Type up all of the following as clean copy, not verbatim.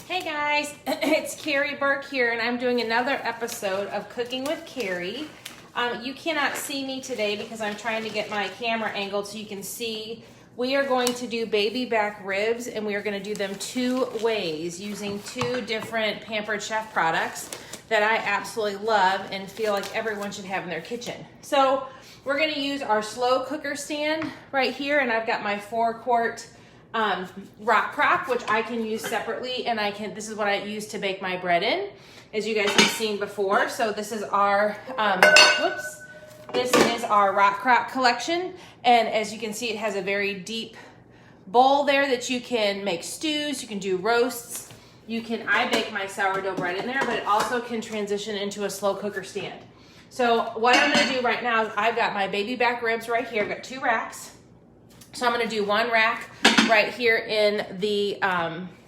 Hey guys, it's Carrie Burke here, and I'm doing another episode of Cooking with Carrie. You cannot see me today because I'm trying to get my camera angled so you can see. We are going to do baby back ribs, and we are going to do them two ways using two different Pampered Chef products that I absolutely love and feel like everyone should have in their kitchen. So we're going to use our slow cooker stand right here, and I've got my 4-quart Rockcrok, which I can use separately, and this is what I use to bake my bread in, as you guys have seen before. So this is our, this is our Rockcrok collection, and as you can see, it has a very deep bowl there that you can make stews, you can do roasts, I bake my sourdough bread in there, but it also can transition into a slow cooker stand. So what I'm gonna do right now is I've got my baby back ribs right here, I've got 2 racks. So I'm gonna do 1 rack right here in the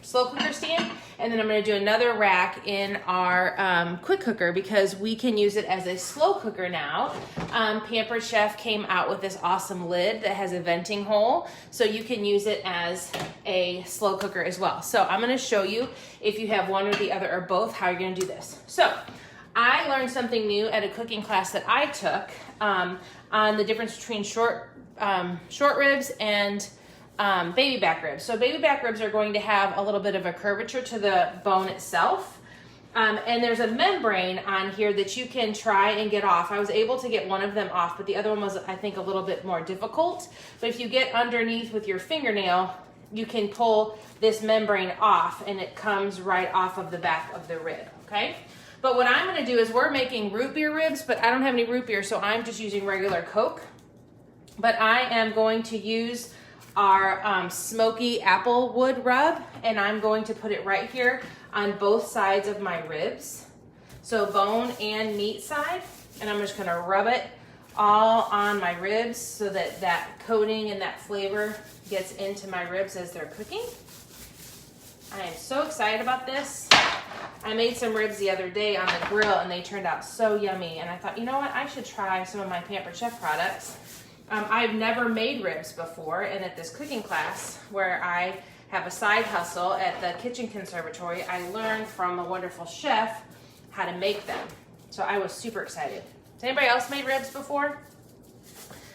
slow cooker stand, and then I'm gonna do another rack in our quick cooker because we can use it as a slow cooker now. Pampered Chef came out with this awesome lid that has a venting hole, so you can use it as a slow cooker as well. So I'm gonna show you, if you have one or the other or both, how you're gonna do this. So I learned something new at a cooking class that I took on the difference between short ribs and baby back ribs. So baby back ribs are going to have a little bit of a curvature to the bone itself. And there's a membrane on here that you can try and get off. I was able to get one of them off, but the other one was, I think, a little bit more difficult. But if you get underneath with your fingernail, you can pull this membrane off and it comes right off of the back of the rib, okay? But what I'm gonna do is we're making root beer ribs, but I don't have any root beer, so I'm just using regular Coke. But I am going to use our smoky apple wood rub, and I'm going to put it right here on both sides of my ribs. So bone and meat side, and I'm just gonna rub it all on my ribs so that that coating and that flavor gets into my ribs as they're cooking. I am so excited about this. I made some ribs the other day on the grill and they turned out so yummy, and I thought, you know what, I should try some of my Pampered Chef products. I've never made ribs before, and at this cooking class where I have a side hustle at the kitchen conservatory, I learned from a wonderful chef how to make them. So I was super excited. Has anybody else made ribs before?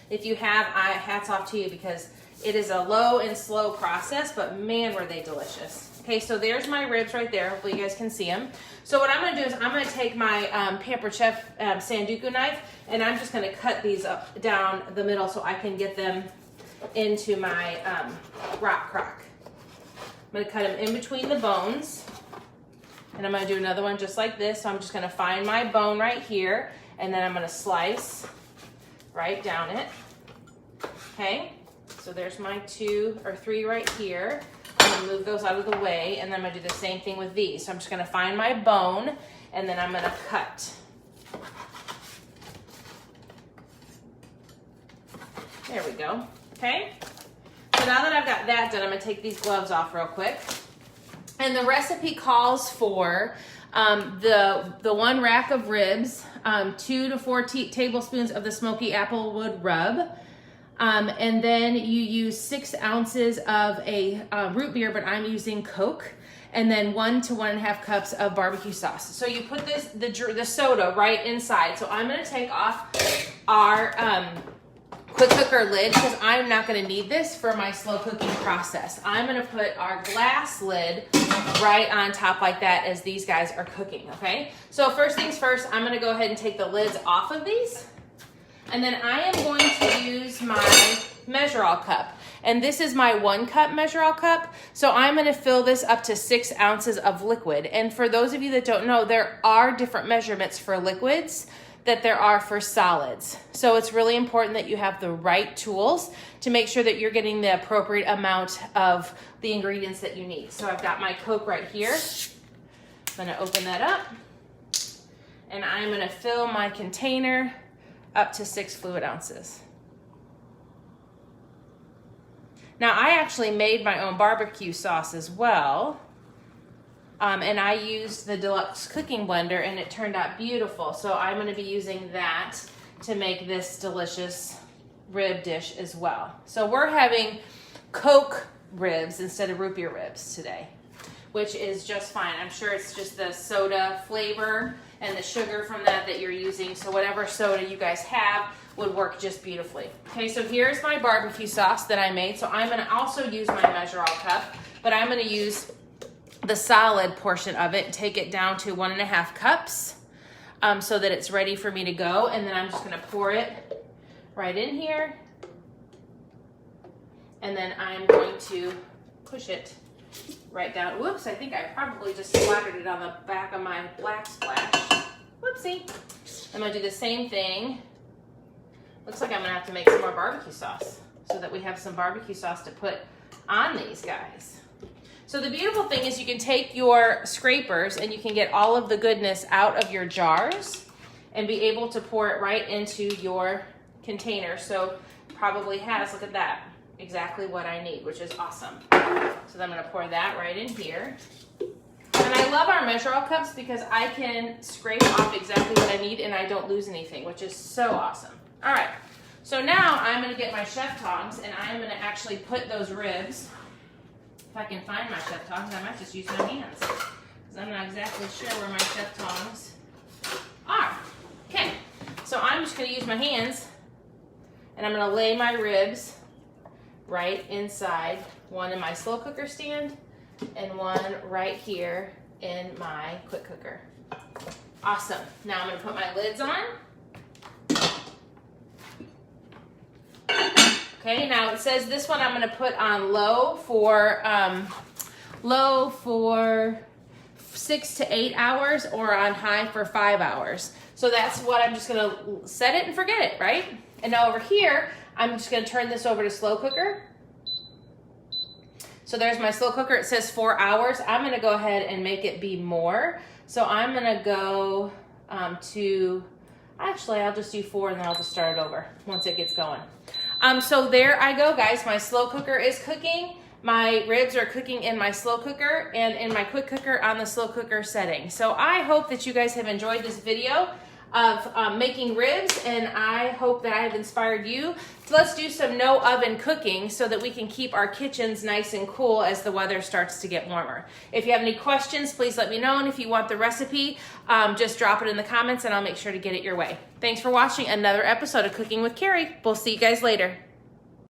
If you have, hats off to you, because it is a low and slow process, but man, were they delicious. Okay, so there's my ribs right there. Hopefully you guys can see them. So what I'm gonna do is I'm gonna take my Pampered Chef Sanduku knife, and I'm just gonna cut these up down the middle so I can get them into my Rockcrok. I'm gonna cut them in between the bones, and I'm gonna do another one just like this. So I'm just gonna find my bone right here, and then I'm gonna slice right down it. Okay, so there's my 2 or 3 right here. I'm gonna move those out of the way, and then I'm gonna do the same thing with these. So I'm just gonna find my bone, and then I'm gonna cut. There we go, okay? So now that I've got that done, I'm gonna take these gloves off real quick. And the recipe calls for the 1 rack of ribs, 2 to 4 tablespoons of the smoky apple wood rub, and then you use 6 ounces of a root beer, but I'm using Coke, and then 1 to 1.5 cups of barbecue sauce. So you put the soda right inside. So I'm gonna take off our quick cooker lid because I'm not gonna need this for my slow cooking process. I'm gonna put our glass lid right on top like that as these guys are cooking, okay? So first things first, I'm gonna go ahead and take the lids off of these. And then I am going to use my measure-all cup. And this is my 1 cup measure-all cup. So I'm gonna fill this up to 6 ounces of liquid. And for those of you that don't know, there are different measurements for liquids that there are for solids. So it's really important that you have the right tools to make sure that you're getting the appropriate amount of the ingredients that you need. So I've got my Coke right here. I'm gonna open that up. And I'm gonna fill my container up to 6 fluid ounces. Now I actually made my own barbecue sauce as well. And I used the deluxe cooking blender, and it turned out beautiful. So I'm gonna be using that to make this delicious rib dish as well. So we're having Coke ribs instead of root beer ribs today. which is just fine. I'm sure it's just the soda flavor and the sugar from that you're using. So whatever soda you guys have would work just beautifully. Okay, so here's my barbecue sauce that I made. So I'm gonna also use my measure-all cup, but I'm gonna use the solid portion of it and take it down to 1.5 cups so that it's ready for me to go. And then I'm just gonna pour it right in here. And then I'm going to push it right down. Whoops, I think I probably just splattered it on the back of my black splash. Whoopsie. I'm gonna do the same thing. Looks like I'm gonna have to make some more barbecue sauce so that we have some barbecue sauce to put on these guys. So the beautiful thing is you can take your scrapers and you can get all of the goodness out of your jars and be able to pour it right into your container. So probably has, look at that, exactly what I need, which is awesome. So then I'm gonna pour that right in here. And I love our measure-all cups because I can scrape off exactly what I need and I don't lose anything, which is so awesome. All right, so now I'm gonna get my chef tongs and I'm gonna actually put those ribs, if I can find my chef tongs, I might just use my hands because I'm not exactly sure where my chef tongs are. Okay, so I'm just gonna use my hands and I'm gonna lay my ribs right inside, one in my slow cooker stand and one right here in my quick cooker. Awesome. Now I'm gonna put my lids on. Okay, now it says this one I'm gonna put on low for 6 to 8 hours or on high for 5 hours. So that's what I'm just gonna set it and forget it, right? And now over here, I'm just gonna turn this over to slow cooker. So there's my slow cooker. It says 4 hours. I'm gonna go ahead and make it be more. So I'm gonna go actually I'll just do 4 and then I'll just start it over once it gets going. So there I go, guys. My slow cooker is cooking. My ribs are cooking in my slow cooker and in my quick cooker on the slow cooker setting. So I hope that you guys have enjoyed this video of making ribs, and I hope that I have inspired you. So let's do some no oven cooking so that we can keep our kitchens nice and cool as the weather starts to get warmer. If you have any questions, please let me know, and if you want the recipe, just drop it in the comments and I'll make sure to get it your way. Thanks for watching another episode of Cooking with Carrie. We'll see you guys later.